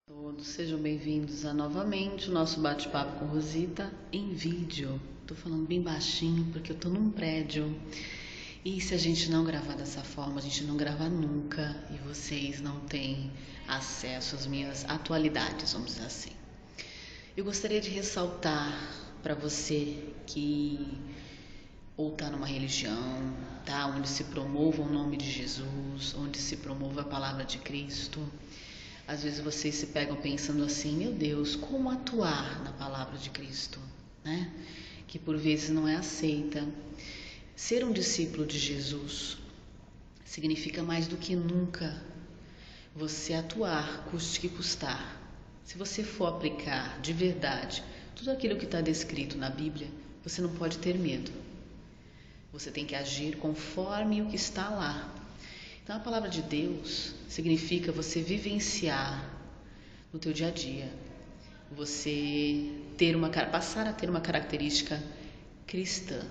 Todos sejam bem-vindos a novamente o nosso bate-papo com Rosita em vídeo. Tô falando bem baixinho porque eu tô num prédio e se a gente não gravar dessa forma, a gente não grava nunca e vocês não têm acesso às minhas atualidades, vamos dizer assim. Eu gostaria de ressaltar para você que ou tá numa religião, tá, onde se promova o nome de Jesus, onde se promova a palavra de Cristo. Às vezes vocês se pegam pensando assim, meu Deus, como atuar na palavra de Cristo, né? Que por vezes não é aceita. Ser um discípulo de Jesus significa mais do que nunca você atuar, custe que custar. Se você for aplicar de verdade tudo aquilo que está descrito na Bíblia, você não pode ter medo. Você tem que agir conforme o que está lá. Então a palavra de Deus significa você vivenciar no teu dia a dia, você passar a ter uma característica cristã,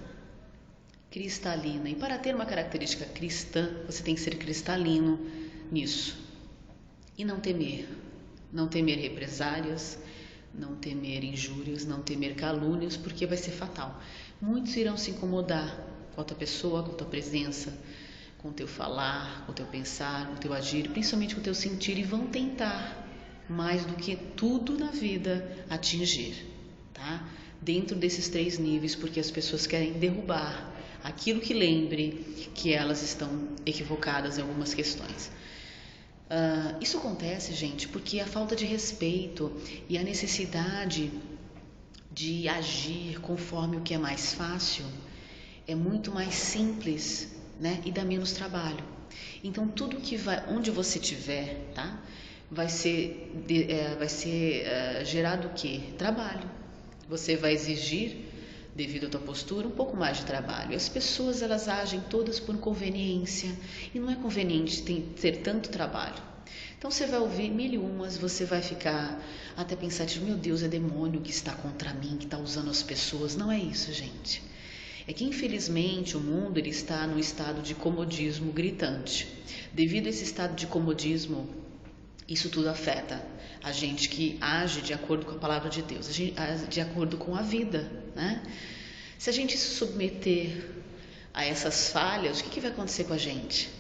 cristalina. E para ter uma característica cristã, você tem que ser cristalino nisso. E não temer represálias, não temer injúrias, não temer calúnias, porque vai ser fatal. Muitos irão se incomodar com a tua pessoa, com a tua presença, com o teu falar, com o teu pensar, com o teu agir, principalmente com o teu sentir, e vão tentar, mais do que tudo na vida, atingir, tá? Dentro desses 3 níveis, porque as pessoas querem derrubar aquilo que lembre que elas estão equivocadas em algumas questões. Isso acontece, gente, porque a falta de respeito e a necessidade de agir conforme o que é mais fácil é muito mais simples, né? E dá menos trabalho. Então tudo que vai, onde você tiver, tá? Vai ser gerado o quê? Trabalho. Você vai exigir, devido à tua postura, um pouco mais de trabalho. As pessoas, elas agem todas por conveniência e não é conveniente ter tanto trabalho. Então você vai ouvir mil e umas, você vai ficar até pensativo, meu Deus, é demônio que está contra mim, que está usando as pessoas. Não é isso, gente. É que infelizmente o mundo ele está num estado de comodismo gritante. Devido a esse estado de comodismo, isso tudo afeta a gente que age de acordo com a palavra de Deus, de acordo com a vida, né? Se a gente se submeter a essas falhas, o que vai acontecer com a gente?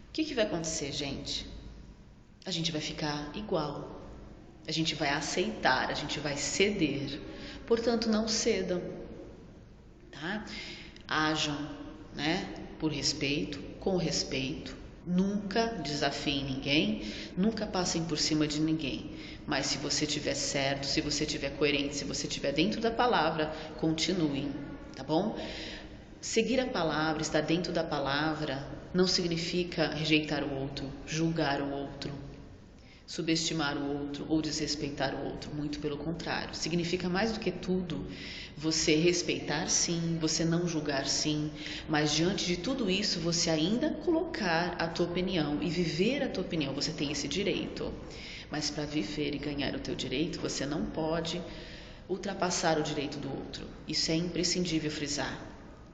O que vai acontecer, gente? A gente vai ficar igual, a gente vai aceitar, a gente vai ceder. Portanto, não cedam. Tá? Ajam, né? Por respeito, com respeito, nunca desafiem ninguém, nunca passem por cima de ninguém. Mas se você estiver certo, se você estiver coerente, se você estiver dentro da palavra, continuem, tá bom? Seguir a palavra, estar dentro da palavra, não significa rejeitar o outro, julgar o outro, subestimar o outro ou desrespeitar o outro, muito pelo contrário. Significa mais do que tudo você respeitar sim, você não julgar sim, mas diante de tudo isso você ainda colocar a tua opinião e viver a tua opinião. Você tem esse direito, mas para viver e ganhar o teu direito você não pode ultrapassar o direito do outro. Isso é imprescindível frisar.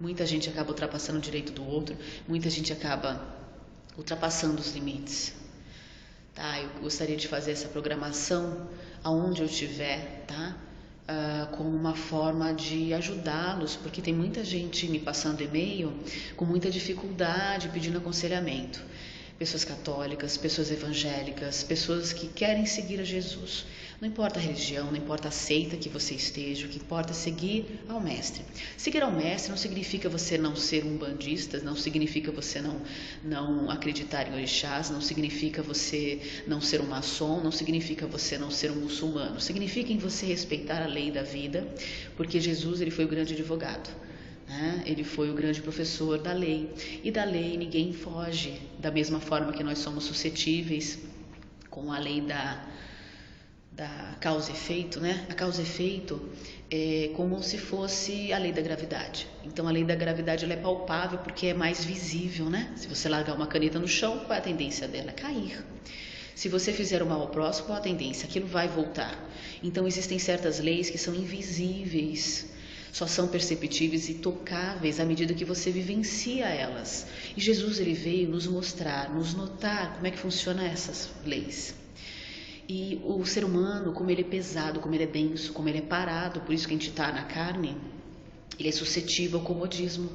Muita gente acaba ultrapassando o direito do outro, muita gente acaba ultrapassando os limites. Tá, eu gostaria de fazer essa programação aonde eu estiver, tá? Como uma forma de ajudá-los, porque tem muita gente me passando e-mail com muita dificuldade pedindo aconselhamento. Pessoas católicas, pessoas evangélicas, pessoas que querem seguir a Jesus. Não importa a religião, não importa a seita que você esteja, o que importa é seguir ao mestre. Seguir ao mestre não significa você não ser um bandista, não significa você não acreditar em orixás, não significa você não ser um maçom, não significa você não ser um muçulmano. Significa em você respeitar a lei da vida, porque Jesus ele foi o grande advogado. Ele foi o grande professor da lei, e da lei ninguém foge, da mesma forma que nós somos suscetíveis com a lei da causa e efeito, né? A causa e efeito é como se fosse a lei da gravidade. Então a lei da gravidade ela é palpável porque é mais visível, né? Se você largar uma caneta no chão, qual é a tendência dela? Cair. Se você fizer o mal ao próximo, qual a tendência? Aquilo vai voltar. Então existem certas leis que são invisíveis, só são perceptíveis e tocáveis à medida que você vivencia elas. E Jesus ele veio nos mostrar, nos notar como é que funcionam essas leis. E o ser humano, como ele é pesado, como ele é denso, como ele é parado, por isso que a gente está na carne, ele é suscetível ao comodismo,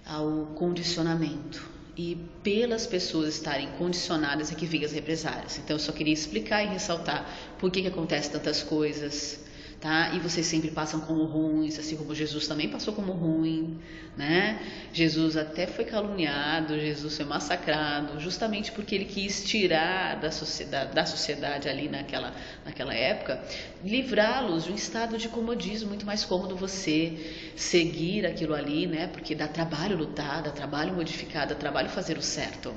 ao condicionamento. E pelas pessoas estarem condicionadas é que vêm as represálias. Então eu só queria explicar e ressaltar por que acontecem tantas coisas, tá? E vocês sempre passam como ruins, assim como Jesus também passou como ruim, né? Jesus até foi caluniado, Jesus foi massacrado, justamente porque ele quis tirar da sociedade ali naquela época, livrá-los de um estado de comodismo, muito mais cômodo você seguir aquilo ali, né? Porque dá trabalho lutar, dá trabalho modificar, dá trabalho fazer o certo.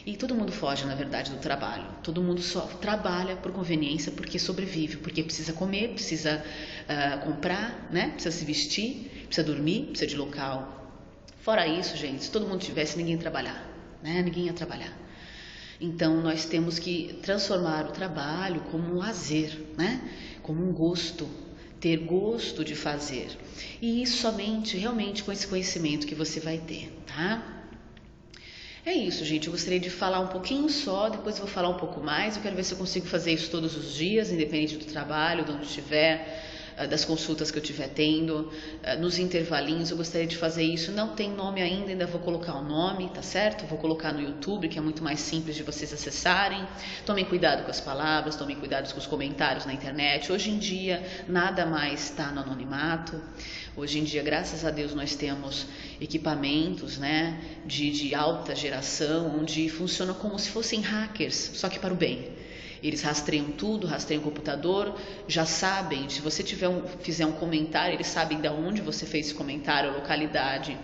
E todo mundo foge, na verdade, do trabalho. Todo mundo só trabalha por conveniência, porque sobrevive, porque precisa comer, precisa comprar, né? Precisa se vestir, precisa dormir, precisa de local. Fora isso, gente, se todo mundo tivesse, ninguém ia trabalhar, né? Ninguém ia trabalhar. Então, nós temos que transformar o trabalho como um lazer, né? Como um gosto, ter gosto de fazer. E isso somente, realmente, com esse conhecimento que você vai ter, tá? É isso, gente. Eu gostaria de falar um pouquinho só, depois eu vou falar um pouco mais. Eu quero ver se eu consigo fazer isso todos os dias, independente do trabalho, de onde estiver, das consultas que eu estiver tendo, nos intervalinhos. Eu gostaria de fazer isso. Não tem nome ainda vou colocar o nome, tá certo? Vou colocar no YouTube, que é muito mais simples de vocês acessarem. Tomem cuidado com as palavras, tomem cuidado com os comentários na internet. Hoje em dia, nada mais está no anonimato. Hoje em dia, graças a Deus, nós temos equipamentos, né, de alta geração, onde funcionam como se fossem hackers, só que para o bem. Eles rastreiam tudo, rastreiam o computador, já sabem, se você fizer um comentário, eles sabem de onde você fez esse comentário, a localidade,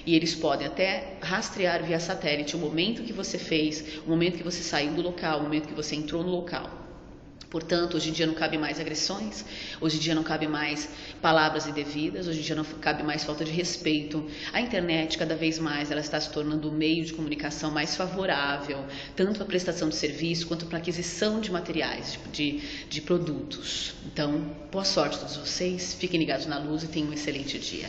e eles podem até rastrear via satélite o momento que você fez, o momento que você saiu do local, o momento que você entrou no local. Portanto, hoje em dia não cabe mais agressões, hoje em dia não cabe mais palavras indevidas, hoje em dia não cabe mais falta de respeito. A internet, cada vez mais, ela está se tornando um meio de comunicação mais favorável, tanto para a prestação de serviço, quanto para a aquisição de materiais, de produtos. Então, boa sorte a todos vocês, fiquem ligados na luz e tenham um excelente dia.